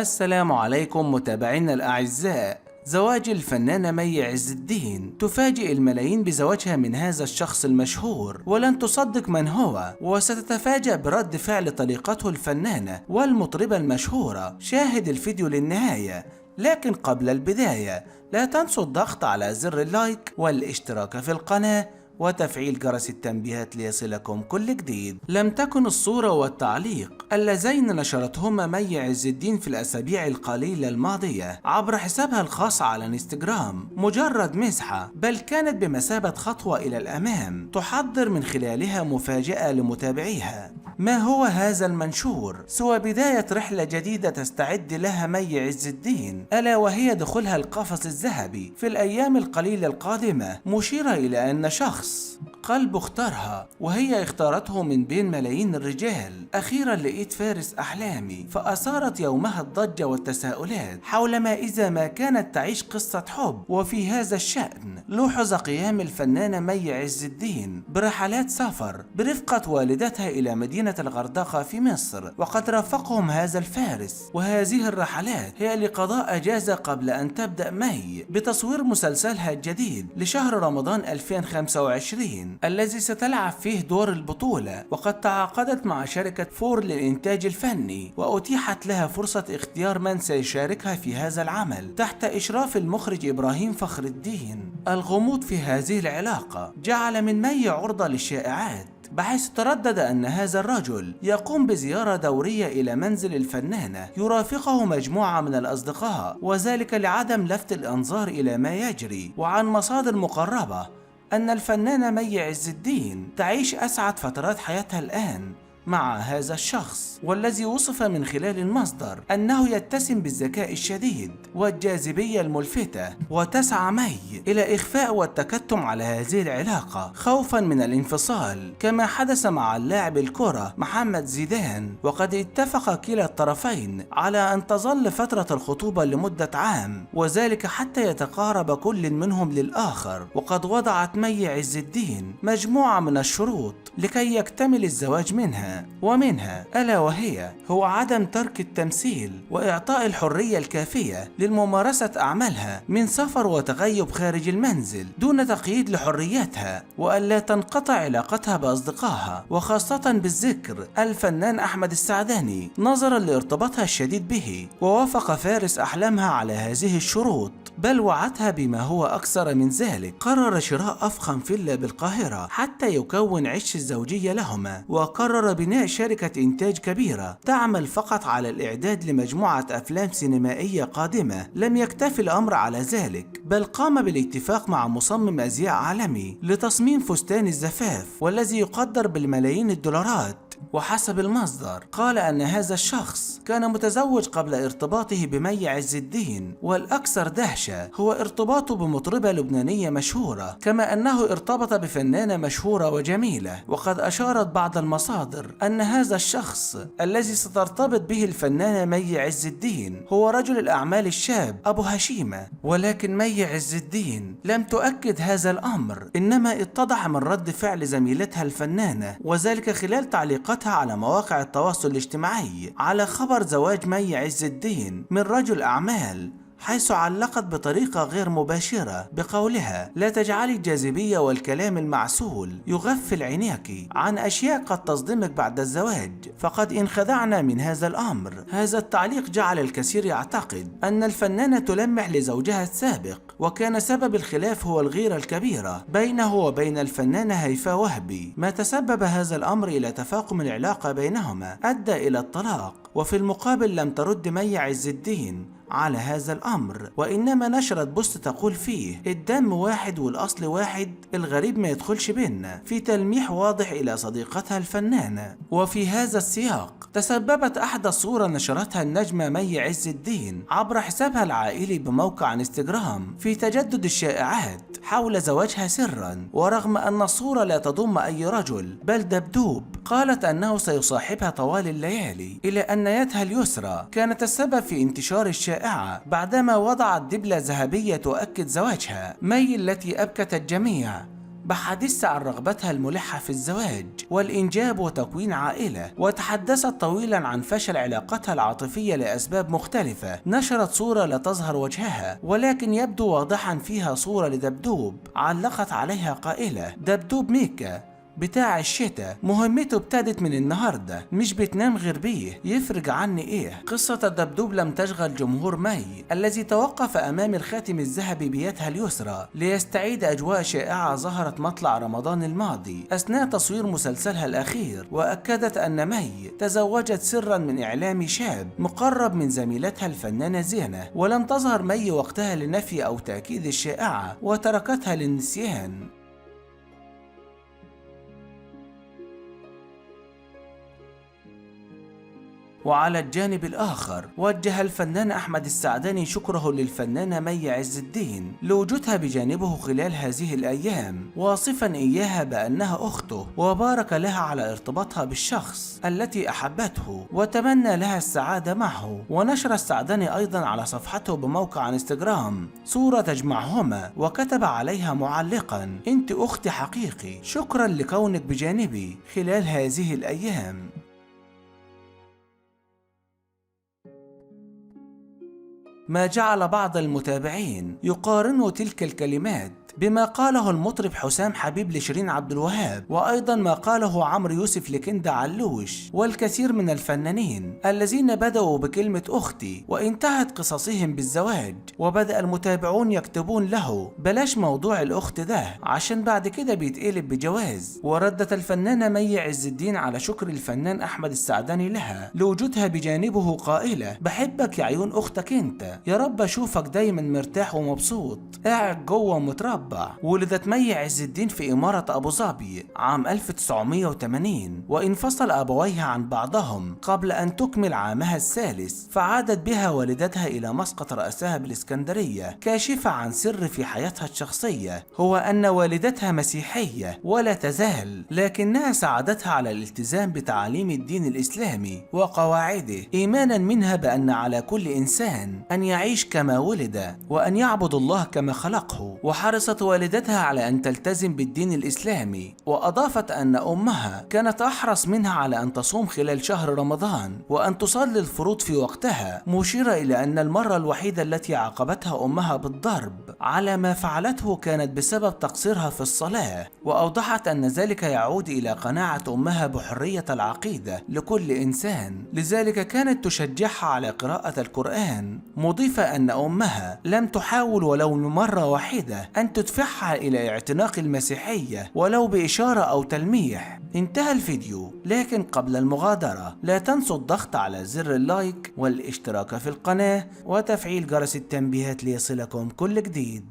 السلام عليكم متابعينا الأعزاء. زواج الفنانة مي عز الدين، تفاجئ الملايين بزواجها من هذا الشخص المشهور، ولن تصدق من هو، وستتفاجأ برد فعل طليقته الفنانة والمطربة المشهورة. شاهد الفيديو للنهاية، لكن قبل البداية لا تنسوا الضغط على زر اللايك والاشتراك في القناة وتفعيل جرس التنبيهات ليصلكم كل جديد. لم تكن الصورة والتعليق اللذين نشرتهما مي عز الدين في الأسابيع القليلة الماضية عبر حسابها الخاص على انستجرام مجرد مزحة، بل كانت بمثابة خطوة إلى الأمام تحضر من خلالها مفاجأة لمتابعيها. ما هو هذا المنشور سوى بداية رحلة جديدة تستعد لها مي عز الدين، ألا وهي دخولها القفص الذهبي في الأيام القليلة القادمة، مشيرة إلى أن شخص قلبه اختارها وهي اختارته من بين ملايين الرجال. أخيرا لقيت فارس أحلامي، فأثارت يومها الضجة والتساؤلات حول ما إذا ما كانت تعيش قصة حب. وفي هذا الشأن لوحظ قيام الفنانة مي عز الدين برحلات سفر برفقة والدتها إلى مدينة الغردقة في مصر، وقد رافقهم هذا الفارس. وهذه الرحلات هي لقضاء أجازة قبل أن تبدأ مي بتصوير مسلسلها الجديد لشهر رمضان 2025 الذي ستلعب فيه دور البطولة. وقد تعاقدت مع شركة فور للإنتاج الفني، وأتيحت لها فرصة اختيار من سيشاركها في هذا العمل تحت إشراف المخرج إبراهيم فخر الدين. الغموض في هذه العلاقة جعل من مي عرضة للشائعات، بحيث تردد أن هذا الرجل يقوم بزيارة دورية إلى منزل الفنانة يرافقه مجموعة من الأصدقاء، وذلك لعدم لفت الأنظار إلى ما يجري. وعن مصادر مقربة أن الفنانة مي عز الدين تعيش أسعد فترات حياتها الآن مع هذا الشخص، والذي وصف من خلال المصدر أنه يتسم بالذكاء الشديد والجاذبية الملفتة. وتسعى مي إلى إخفاء والتكتم على هذه العلاقة خوفا من الانفصال، كما حدث مع اللاعب الكرة محمد زيدان. وقد اتفق كلا الطرفين على أن تظل فترة الخطوبة لمدة عام، وذلك حتى يتقارب كل منهم للآخر. وقد وضعت مي عز الدين مجموعة من الشروط لكي يكتمل الزواج ومنها ألا وهي هو عدم ترك التمثيل، وإعطاء الحرية الكافية للممارسة أعمالها من سفر وتغيب خارج المنزل دون تقييد لحريتها، وألا تنقطع علاقتها بأصدقائها، وخاصة بالذكر الفنان أحمد السعداني نظرا لارتباطها الشديد به. ووافق فارس أحلامها على هذه الشروط، بل وعدها بما هو أكثر من ذلك. قرر شراء أفخم فيلا بالقاهرة حتى يكون عش الزوجية لهما، وقرر بناء شركة إنتاج كبيرة تعمل فقط على الإعداد لمجموعة أفلام سينمائية قادمة. لم يكتفي الأمر على ذلك، بل قام بالاتفاق مع مصمم أزياء عالمي لتصميم فستان الزفاف، والذي يقدر بالملايين الدولارات. وحسب المصدر قال أن هذا الشخص كان متزوج قبل ارتباطه بمي عز الدين، والأكثر دهشة هو ارتباطه بمطربة لبنانية مشهورة، كما أنه ارتبط بفنانة مشهورة وجميلة. وقد أشارت بعض المصادر أن هذا الشخص الذي سترتبط به الفنانة مي عز الدين هو رجل الأعمال الشاب أبو هشيمة. ولكن مي عز الدين لم تؤكد هذا الأمر، إنما اتضح من رد فعل زميلتها الفنانة، وذلك خلال تعليقات على مواقع التواصل الاجتماعي على خبر زواج مي عز الدين من رجل أعمال، حيث علقت بطريقة غير مباشرة بقولها: لا تجعلي الجاذبية والكلام المعسول يغفل عينيك عن أشياء قد تصدمك بعد الزواج، فقد انخدعنا من هذا الأمر. هذا التعليق جعل الكثير يعتقد أن الفنانة تلمح لزوجها السابق، وكان سبب الخلاف هو الغيرة الكبيرة بينه وبين الفنانة هيفاء وهبي، ما تسبب هذا الأمر إلى تفاقم العلاقة بينهما أدى إلى الطلاق. وفي المقابل لم ترد مي عز الدين على هذا الأمر، وإنما نشرت بوست تقول فيه: الدم واحد والأصل واحد، الغريب ما يدخلش بينا، في تلميح واضح إلى صديقتها الفنانة. وفي هذا السياق تسببت أحدث صورة نشرتها النجمة مي عز الدين عبر حسابها العائلي بموقع انستجرام في تجدد الشائعات حول زواجها سرا، ورغم أن الصورة لا تضم أي رجل بل دبدوب. قالت أنه سيصاحبها طوال الليالي، إلى أن يدها اليسرى كانت السبب في انتشار الشائعة بعدما وضعت دبلة ذهبية تؤكد زواجها. مي التي أبكت الجميع بحديث عن رغبتها الملحة في الزواج والإنجاب وتكوين عائلة، وتحدثت طويلا عن فشل علاقتها العاطفية لأسباب مختلفة. نشرت صورة لا تظهر وجهها ولكن يبدو واضحا فيها صورة لدبدوب، علقت عليها قائلة: دبدوب ميكا بتاع الشتاء، مهمته ابتدت من النهاردة، مش بتنام غير بيه، يفرج عني ايه. قصة الدبدوب لم تشغل جمهور مي الذي توقف امام الخاتم الذهبي بيدها اليسرى ليستعيد اجواء شائعة ظهرت مطلع رمضان الماضي اثناء تصوير مسلسلها الاخير، واكدت ان مي تزوجت سرا من اعلامي شاب مقرب من زميلتها الفنانة زينة، ولم تظهر مي وقتها لنفي او تأكيد الشائعة وتركتها للنسيان. وعلى الجانب الآخر وجه الفنان أحمد السعداني شكره للفنانة مي عز الدين لوجودها بجانبه خلال هذه الأيام، واصفا إياها بأنها أخته، وبارك لها على ارتباطها بالشخص التي أحبته وتمنى لها السعادة معه. ونشر السعداني أيضا على صفحته بموقع انستجرام صورة تجمعهما وكتب عليها معلقا: أنت أختي حقيقي، شكرا لكونك بجانبي خلال هذه الأيام. ما جعل بعض المتابعين يقارنوا تلك الكلمات بما قاله المطرب حسام حبيب لشيرين عبد الوهاب، وأيضا ما قاله عمرو يوسف لكندا علوش والكثير من الفنانين الذين بدأوا بكلمة أختي وانتهت قصصهم بالزواج، وبدأ المتابعون يكتبون له: بلاش موضوع الأخت ده عشان بعد كده بيتقلب بجواز. وردت الفنانة مي عز الدين على شكر الفنان أحمد السعداني لها لوجودها بجانبه قائلة: بحبك يا عيون أختك أنت، يا رب أشوفك دايما مرتاح ومبسوط قاعد جوه متربع. ولدت مي عز الدين في إمارة أبو ظبي عام 1980، وانفصل أبويها عن بعضهم قبل أن تكمل عامها الثالث، فعادت بها والدتها إلى مسقط رأسها بالإسكندرية، كاشفة عن سر في حياتها الشخصية هو أن والدتها مسيحية ولا تزال، لكنها ساعدتها على الالتزام بتعاليم الدين الإسلامي وقواعده، إيمانا منها بأن على كل إنسان أن يعيش كما ولد وأن يعبد الله كما خلقه. وحرصت والدتها على أن تلتزم بالدين الإسلامي، وأضافت أن أمها كانت أحرص منها على أن تصوم خلال شهر رمضان وأن تصلي الفروض في وقتها، مشيرة إلى أن المرة الوحيدة التي عاقبتها أمها بالضرب على ما فعلته كانت بسبب تقصيرها في الصلاة، وأوضحت أن ذلك يعود إلى قناعة أمها بحرية العقيدة لكل إنسان، لذلك كانت تشجعها على قراءة القرآن، مضيفة أن أمها لم تحاول ولو مرة واحدة أن تدفعها إلى اعتناق المسيحية ولو بإشارة أو تلميح. انتهى الفيديو، لكن قبل المغادرة لا تنسوا الضغط على زر اللايك والاشتراك في القناة وتفعيل جرس التنبيهات ليصلكم كل جديد.